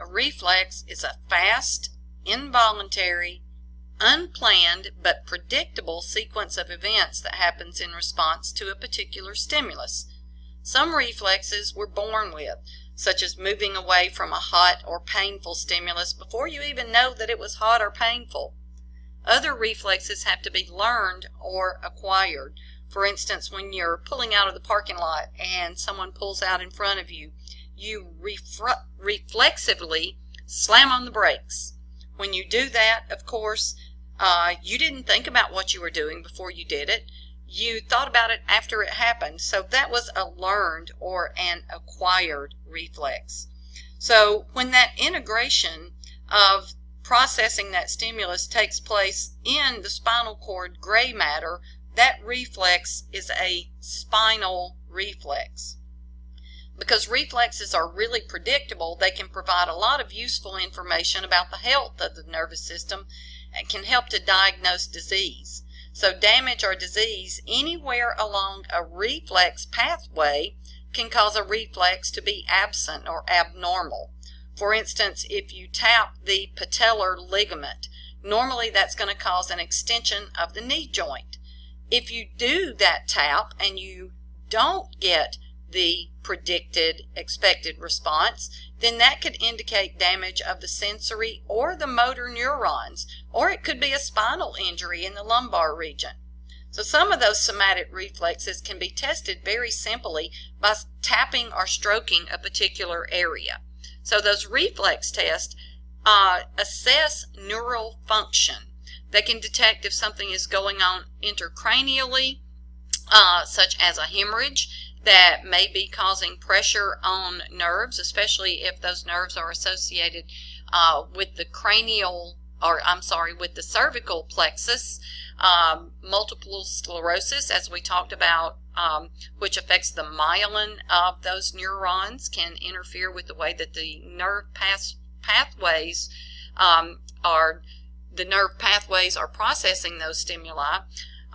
A reflex is a fast, involuntary, unplanned but predictable sequence of events that happens in response to a particular stimulus. Some reflexes we're born with, such as moving away from a hot or painful stimulus before you even know that it was hot or painful. Other reflexes have to be learned or acquired. For instance, when you're pulling out of the parking lot and someone pulls out in front of you, you reflexively slam on the brakes. When you do that, of course, you didn't think about what you were doing before you did it. You thought about it after it happened. So that was a learned or an acquired reflex. So when that integration of processing that stimulus takes place in the spinal cord gray matter, that reflex is a spinal reflex. Because reflexes are really predictable, they can provide a lot of useful information about the health of the nervous system and can help to diagnose disease. So damage or disease anywhere along a reflex pathway can cause a reflex to be absent or abnormal. For instance, if you tap the patellar ligament, normally that's going to cause an extension of the knee joint. If you do that tap and you don't get the predicted expected response, then that could indicate damage of the sensory or the motor neurons, or it could be a spinal injury in the lumbar region. So some of those somatic reflexes can be tested very simply by tapping or stroking a particular area. So those reflex tests assess neural function. They can detect if something is going on intracranially, such as a hemorrhage that may be causing pressure on nerves, especially if those nerves are associated with the with the cervical plexus. Multiple sclerosis, as we talked about, which affects the myelin of those neurons, can interfere with the way that the nerve pathways are processing those stimuli,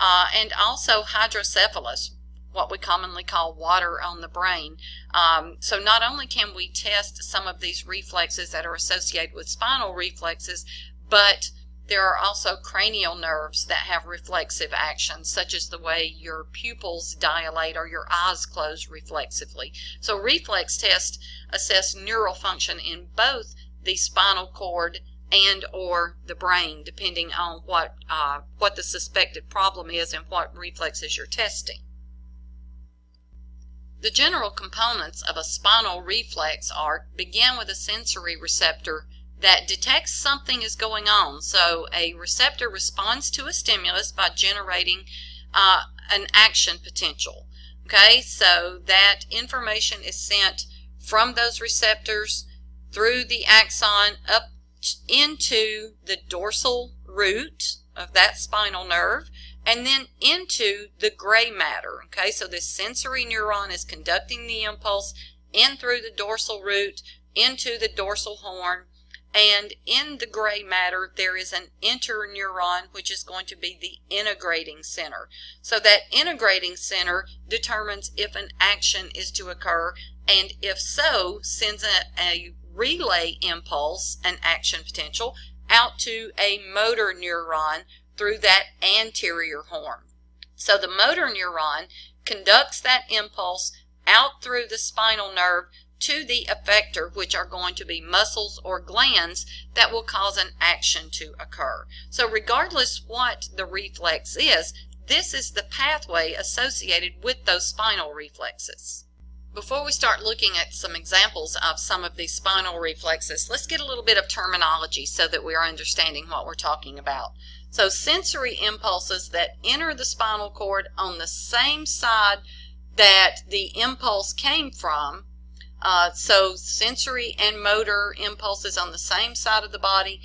and also hydrocephalus, what we commonly call water on the brain. So not only can we test some of these reflexes that are associated with spinal reflexes, but there are also cranial nerves that have reflexive actions, such as the way your pupils dilate or your eyes close reflexively. So reflex tests assess neural function in both the spinal cord and or the brain, depending on what the suspected problem is and what reflexes you're testing. The general components of a spinal reflex begin with a sensory receptor that detects something is going on. So a receptor responds to a stimulus by generating an action potential. Okay, so that information is sent from those receptors through the axon up into the dorsal root of that spinal nerve, and then into the gray matter. Okay, so this sensory neuron is conducting the impulse in through the dorsal root into the dorsal horn, and in the gray matter there is an interneuron, which is going to be the integrating center. So that integrating center determines if an action is to occur, and if so, sends a relay impulse, an action potential, out to a motor neuron through that anterior horn. So the motor neuron conducts that impulse out through the spinal nerve to the effector, which are going to be muscles or glands that will cause an action to occur. So regardless what the reflex is, this is the pathway associated with those spinal reflexes. Before we start looking at some examples of some of these spinal reflexes, let's get a little bit of terminology so that we are understanding what we're talking about. So sensory impulses that enter the spinal cord on the same side that the impulse came from. So sensory and motor impulses on the same side of the body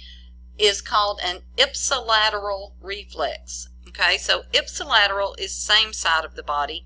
is called an ipsilateral reflex. Okay, so ipsilateral is same side of the body.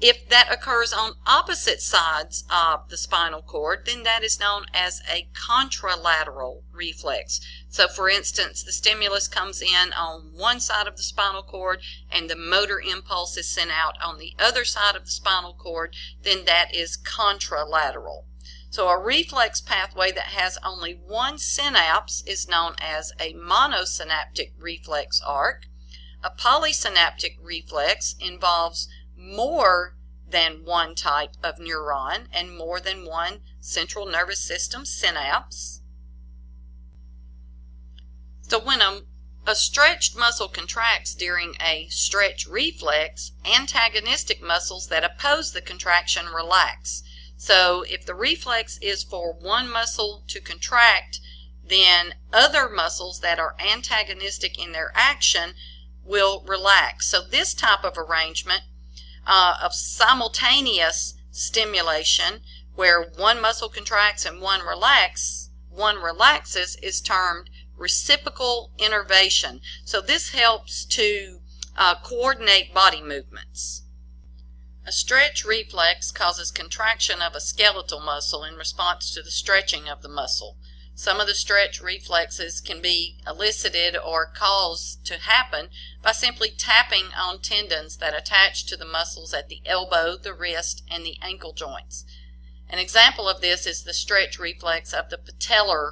If that occurs on opposite sides of the spinal cord, then that is known as a contralateral reflex. So for instance, the stimulus comes in on one side of the spinal cord and the motor impulse is sent out on the other side of the spinal cord, then that is contralateral. So a reflex pathway that has only one synapse is known as a monosynaptic reflex arc. A polysynaptic reflex involves more than one type of neuron and more than one central nervous system synapse. So when a stretched muscle contracts during a stretch reflex, antagonistic muscles that oppose the contraction relax. So if the reflex is for one muscle to contract, then other muscles that are antagonistic in their action will relax. So this type of arrangement of simultaneous stimulation, where one muscle contracts and one relaxes, is termed reciprocal innervation. So this helps to coordinate body movements. A stretch reflex causes contraction of a skeletal muscle in response to the stretching of the muscle. Some of the stretch reflexes can be elicited or caused to happen by simply tapping on tendons that attach to the muscles at the elbow, the wrist, and the ankle joints. An example of this is the stretch reflex of the patellar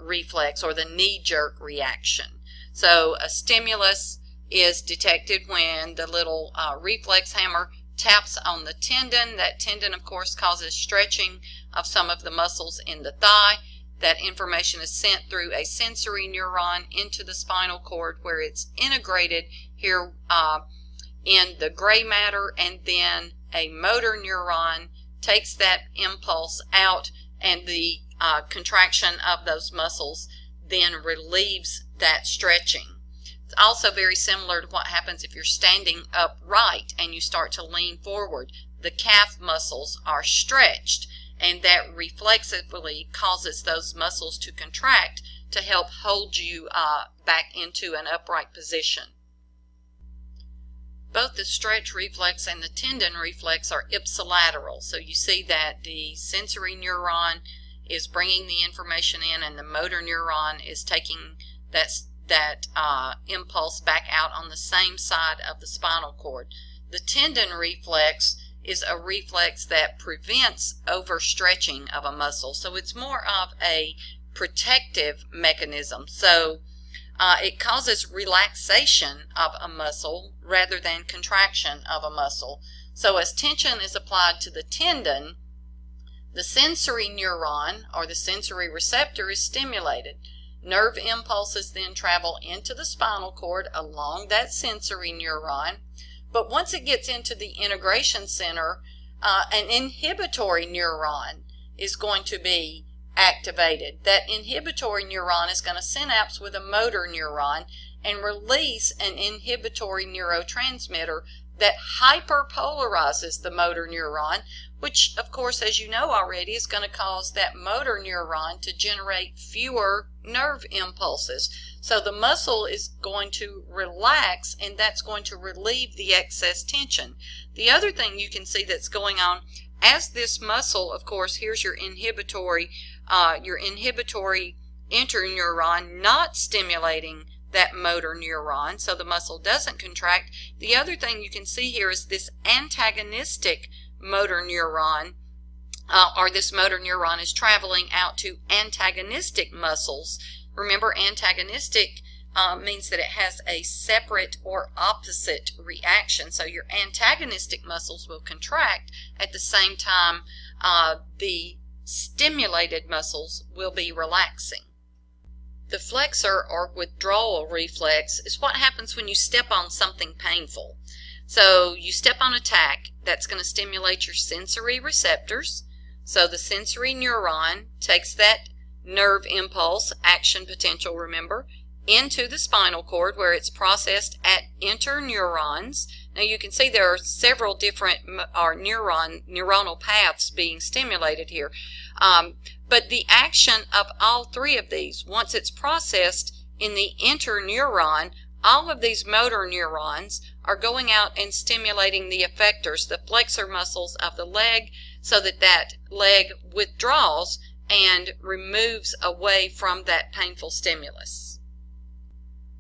reflex, or the knee-jerk reaction. So a stimulus is detected when the little reflex hammer taps on the tendon. That tendon, of course, causes stretching of some of the muscles in the thigh. That information is sent through a sensory neuron into the spinal cord, where it's integrated here in the gray matter, and then a motor neuron takes that impulse out, and the contraction of those muscles then relieves that stretching. It's also very similar to what happens if you're standing upright and you start to lean forward. The calf muscles are stretched, and that reflexively causes those muscles to contract to help hold you back into an upright position. Both the stretch reflex and the tendon reflex are ipsilateral. So you see that the sensory neuron is bringing the information in, and the motor neuron is taking that impulse back out on the same side of the spinal cord. The tendon reflex is a reflex that prevents overstretching of a muscle. So it's more of a protective mechanism. So it causes relaxation of a muscle rather than contraction of a muscle. So as tension is applied to the tendon, the sensory neuron, or the sensory receptor, is stimulated. Nerve impulses then travel into the spinal cord along that sensory neuron. But once it gets into the integration center, an inhibitory neuron is going to be activated. That inhibitory neuron is going to synapse with a motor neuron and release an inhibitory neurotransmitter that hyperpolarizes the motor neuron, which, of course, as you know already, is going to cause that motor neuron to generate fewer nerve impulses. So the muscle is going to relax, and that's going to relieve the excess tension. The other thing you can see that's going on, as this muscle, of course, here's your inhibitory interneuron not stimulating that motor neuron, so the muscle doesn't contract. The other thing you can see here is this antagonistic motor neuron, or this motor neuron is traveling out to antagonistic muscles. Remember, antagonistic means that it has a separate or opposite reaction. So your antagonistic muscles will contract at the same time the stimulated muscles will be relaxing. The flexor or withdrawal reflex is what happens when you step on something painful. So you step on a tack, that's going to stimulate your sensory receptors. So the sensory neuron takes that nerve impulse, action potential, remember, into the spinal cord, where it's processed at interneurons. Now you can see there are several different neuronal paths being stimulated here. But the action of all three of these, once it's processed in the interneuron, all of these motor neurons are going out and stimulating the effectors, the flexor muscles of the leg, so that that leg withdraws and removes away from that painful stimulus.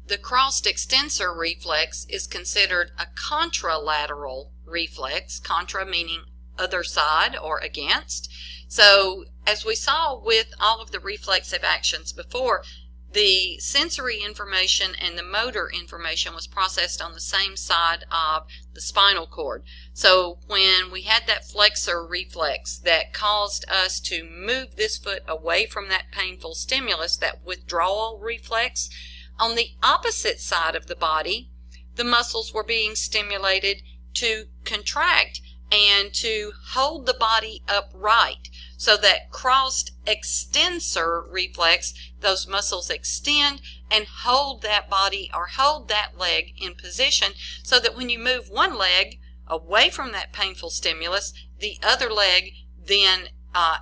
The crossed extensor reflex is considered a contralateral reflex, contra meaning other side or against. So as we saw with all of the reflexive actions before, the sensory information and the motor information was processed on the same side of the spinal cord. So when we had that flexor reflex that caused us to move this foot away from that painful stimulus, that withdrawal reflex, on the opposite side of the body, the muscles were being stimulated to contract and to hold the body upright. So that crossed extensor reflex, those muscles extend and hold that body or hold that leg in position, so that when you move one leg away from that painful stimulus, the other leg then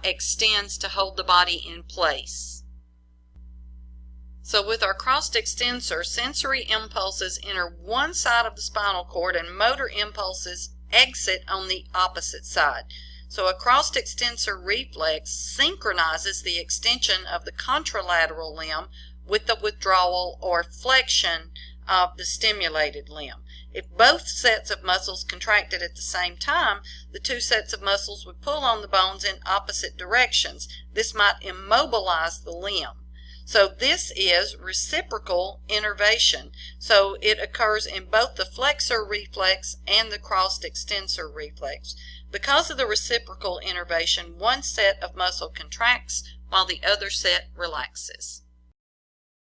extends to hold the body in place. So with our crossed extensor, sensory impulses enter one side of the spinal cord and motor impulses exit on the opposite side. So a crossed extensor reflex synchronizes the extension of the contralateral limb with the withdrawal or flexion of the stimulated limb. If both sets of muscles contracted at the same time, the two sets of muscles would pull on the bones in opposite directions. This might immobilize the limb. So this is reciprocal innervation. So it occurs in both the flexor reflex and the crossed extensor reflex. Because of the reciprocal innervation, one set of muscle contracts while the other set relaxes.